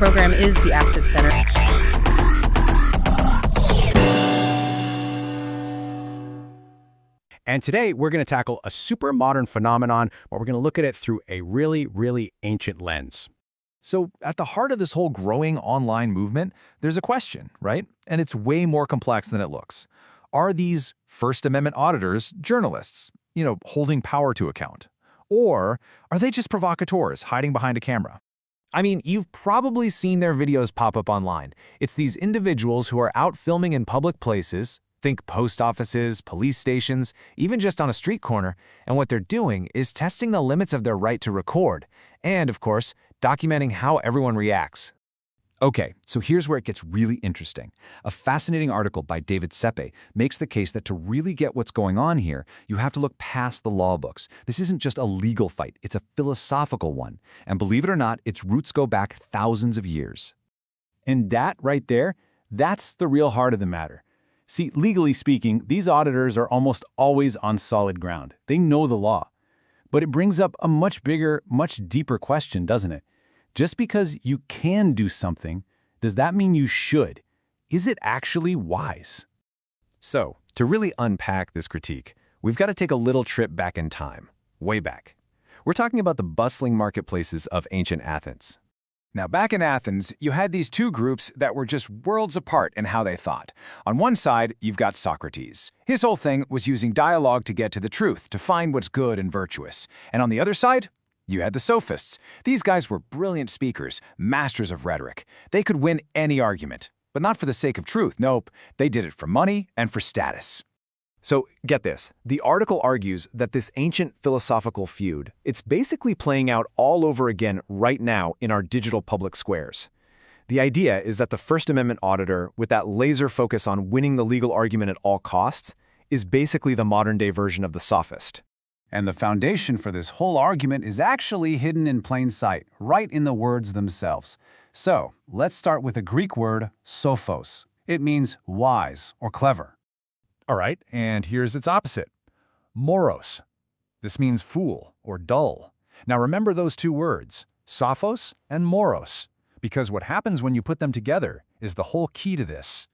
program is the Active Center. And today, we're going to tackle a super modern phenomenon, but we're going to look at it through a really, really ancient lens. So at the heart of this whole growing online movement, there's a question, right? And it's way more complex than it looks. Are these First Amendment auditors journalists, holding power to account? Or are they just provocateurs hiding behind a camera? I mean, you've probably seen their videos pop up online. It's these individuals who are out filming in public places, think post offices, police stations, even just on a street corner, and what they're doing is testing the limits of their right to record, and, of course, documenting how everyone reacts. Okay, so here's where it gets really interesting. A fascinating article by David Sepe makes the case that to really get what's going on here, you have to look past the law books. This isn't just a legal fight, it's a philosophical one. And believe it or not, its roots go back thousands of years. And that right there, that's the real heart of the matter. See, legally speaking, these auditors are almost always on solid ground. They know the law. But it brings up a much bigger, much deeper question, doesn't it? Just because you can do something, does that mean you should? Is it actually wise? So, to really unpack this critique, we've got to take a little trip back in time, way back. We're talking about the bustling marketplaces of ancient Athens. Now, back in Athens, you had these two groups that were just worlds apart in how they thought. On one side, you've got Socrates. His whole thing was using dialogue to get to the truth, to find what's good and virtuous. And on the other side, you had the Sophists. These guys were brilliant speakers, masters of rhetoric. They could win any argument, but not for the sake of truth. Nope, they did it for money and for status. So, get this. The article argues that this ancient philosophical feud, it's basically playing out all over again right now in our digital public squares. The idea is that the First Amendment auditor, with that laser focus on winning the legal argument at all costs, is basically the modern-day version of the sophist. And the foundation for this whole argument is actually hidden in plain sight, right in the words themselves. So, let's start with the Greek word sophos. It means wise or clever. All right, and here's its opposite. Moros. This means fool or dull. Now remember those two words, sophos and moros, because what happens when you put them together is the whole key to this.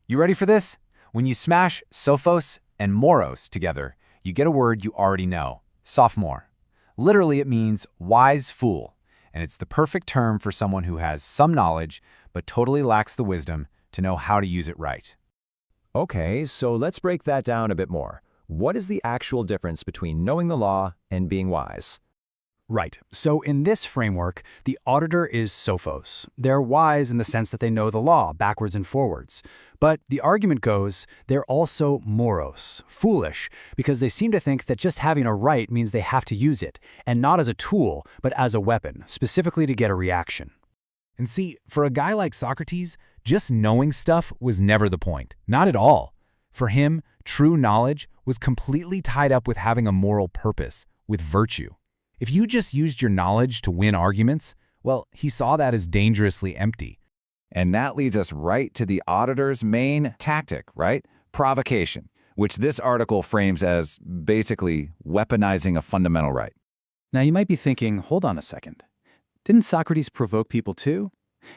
You ready for this? When you smash sophos and moros together, you get a word you already know, sophomore. Literally, it means wise fool, and it's the perfect term for someone who has some knowledge but totally lacks the wisdom to know how to use it right. Okay, so let's break that down a bit more. What is the actual difference between knowing the law and being wise? Right. So in this framework, the auditor is sophos. They're wise in the sense that they know the law backwards and forwards. But the argument goes, they're also moros, foolish, because they seem to think that just having a right means they have to use it, and not as a tool, but as a weapon, specifically to get a reaction. And see, for a guy like Socrates, just knowing stuff was never the point. Not at all. For him, true knowledge was completely tied up with having a moral purpose, with virtue. If you just used your knowledge to win arguments, well, he saw that as dangerously empty. And that leads us right to the auditor's main tactic, right? Provocation, which this article frames as basically weaponizing a fundamental right. Now you might be thinking, hold on a second. Didn't Socrates provoke people too?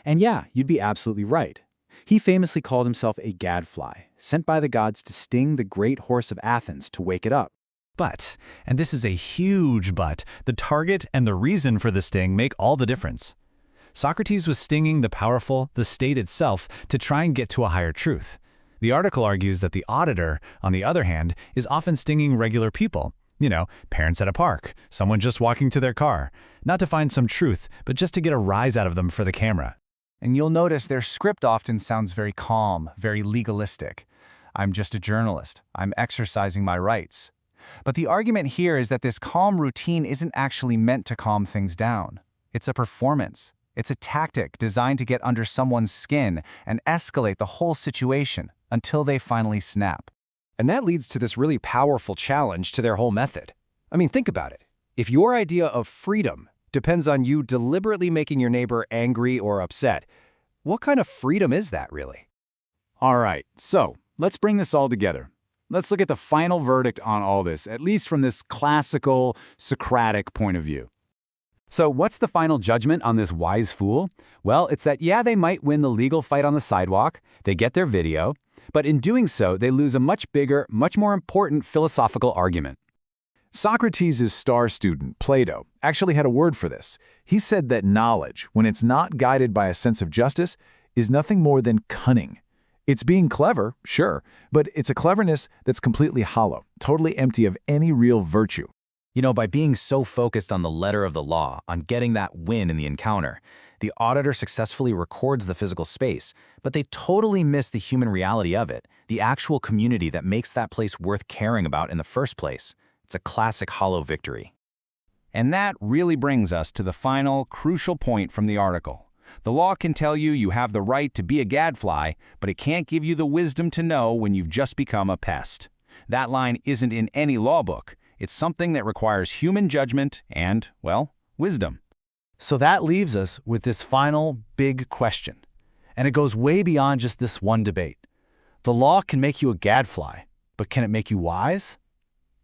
And yeah, you'd be absolutely right. He famously called himself a gadfly, sent by the gods to sting the great horse of Athens to wake it up. But, and this is a huge but, the target and the reason for the sting make all the difference. Socrates was stinging the powerful, the state itself, to try and get to a higher truth. The article argues that the auditor, on the other hand, is often stinging regular people. You know, parents at a park, someone just walking to their car, not to find some truth, but just to get a rise out of them for the camera. And you'll notice their script often sounds very calm, very legalistic. I'm just a journalist. I'm exercising my rights. But the argument here is that this calm routine isn't actually meant to calm things down. It's a performance. It's a tactic designed to get under someone's skin and escalate the whole situation until they finally snap. And that leads to this really powerful challenge to their whole method. I mean, think about it. If your idea of freedom depends on you deliberately making your neighbor angry or upset, what kind of freedom is that really? All right, so let's bring this all together. Let's look at the final verdict on all this, at least from this classical Socratic point of view. So what's the final judgment on this wise fool? Well, it's that, yeah, they might win the legal fight on the sidewalk, they get their video, but in doing so, they lose a much bigger, much more important philosophical argument. Socrates' star student, Plato, actually had a word for this. He said that knowledge, when it's not guided by a sense of justice, is nothing more than cunning. It's being clever, sure, but it's a cleverness that's completely hollow, totally empty of any real virtue. You know, by being so focused on the letter of the law, on getting that win in the encounter, the auditor successfully records the physical space, but they totally miss the human reality of it, the actual community that makes that place worth caring about in the first place. It's a classic hollow victory. And that really brings us to the final, crucial point from the article. The law can tell you you have the right to be a gadfly, but it can't give you the wisdom to know when you've just become a pest. That line isn't in any law book. It's something that requires human judgment and, well, wisdom. So that leaves us with this final big question. And it goes way beyond just this one debate. The law can make you a gadfly, but can it make you wise?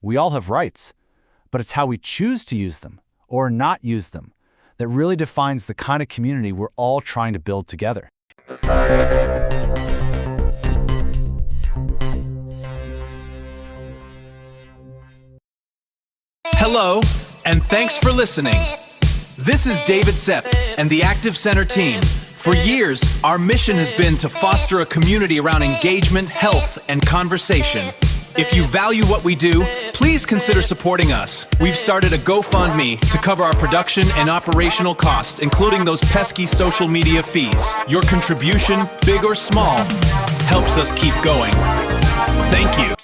We all have rights, but it's how we choose to use them or not use them that really defines the kind of community we're all trying to build together. Hello, and thanks for listening. This is David Sepp and the Active Center team. For years, our mission has been to foster a community around engagement, health, and conversation. If you value what we do, please consider supporting us. We've started a GoFundMe to cover our production and operational costs, including those pesky social media fees. Your contribution, big or small, helps us keep going. Thank you.